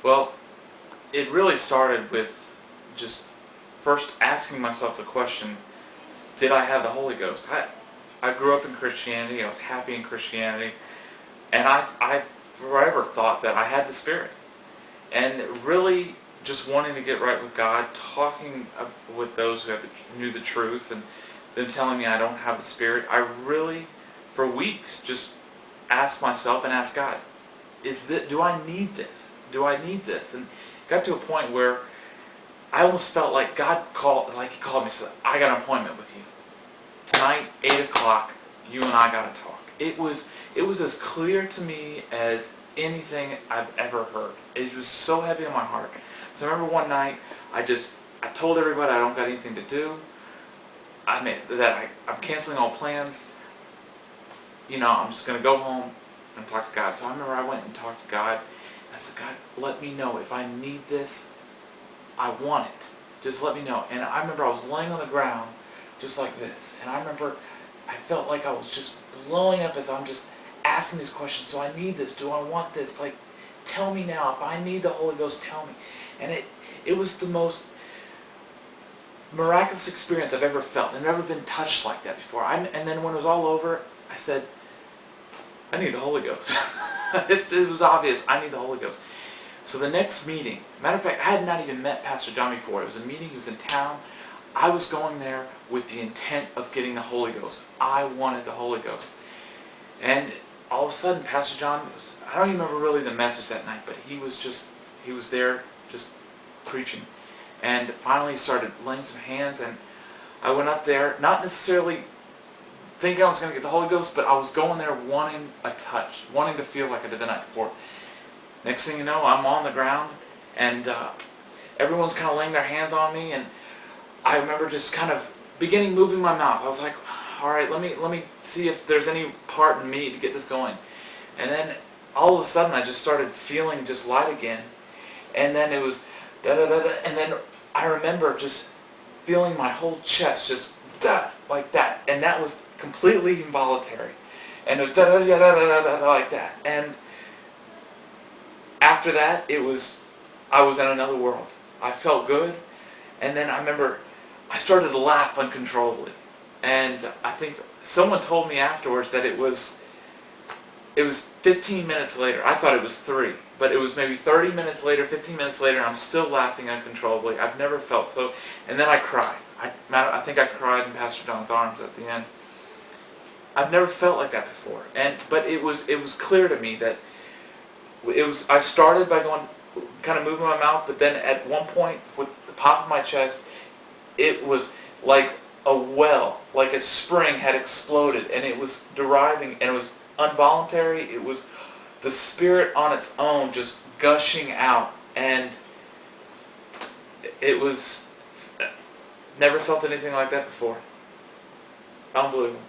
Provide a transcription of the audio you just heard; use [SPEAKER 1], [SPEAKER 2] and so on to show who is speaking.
[SPEAKER 1] Well, it really started with just first asking myself the question, did I have the Holy Ghost? I grew up in Christianity. I was happy in Christianity. And I forever thought that I had the Spirit. And really just wanting to get right with God, talking with those who knew the truth, and them telling me I don't have the Spirit, I really, for weeks, just asked myself and asked God, do I need this? Do I need this? And got to a point where I almost felt like He called me and said, I got an appointment with you. Tonight, 8 o'clock, you and I got to talk. It was as clear to me as anything I've ever heard. It was so heavy on my heart. So I remember one night, I told everybody I don't got anything to do. I'm canceling all plans. I'm just going to go home and talk to God. So I remember I went and talked to God. I said, God, let me know if I need this. I want it. Just let me know. And I remember I was laying on the ground just like this. And I remember I felt like I was just blowing up as I'm just asking these questions. Do I need this? Do I want this? Like, tell me now. If I need the Holy Ghost, tell me. And it was the most miraculous experience I've ever felt. I've never been touched like that before. And then when it was all over, I said, I need the Holy Ghost. It was obvious. I need the Holy Ghost. So the next meeting, matter of fact, I had not even met Pastor John before. It was a meeting. He was in town. I was going there with the intent of getting the Holy Ghost. I wanted the Holy Ghost. And all of a sudden, Pastor John I don't even remember really the message that night, but he was there just preaching. And finally he started laying some hands, and I went up there, not necessarily thinking I was going to get the Holy Ghost, but I was going there wanting a touch, wanting to feel like I did the night before. Next thing you know, I'm on the ground, and everyone's kind of laying their hands on me, and I remember just kind of moving my mouth. I was like, all right, let me see if there's any part in me to get this going. And then all of a sudden I just started feeling just light again. And then it was da-da-da-da. And then I remember just feeling my whole chest just da, like that. And that was completely involuntary. And it was da-da-da-da-da-da like that. And after that, I was in another world. I felt good. And then I remember I started to laugh uncontrollably. And I think someone told me afterwards that it was 15 minutes later. I thought it was 3. But it was maybe 30 minutes later, 15 minutes later, and I'm still laughing uncontrollably. I've never felt so. And then I cried. I think I cried in Pastor John's arms at the end. I've never felt like that before. But it was clear to me that I started by going, kind of moving my mouth, but then at one point, with the pop of my chest, it was like a well, like a spring had exploded, and it was deriving, and it was involuntary. It was the Spirit on its own just gushing out, and it was, never felt anything like that before. Unbelievable.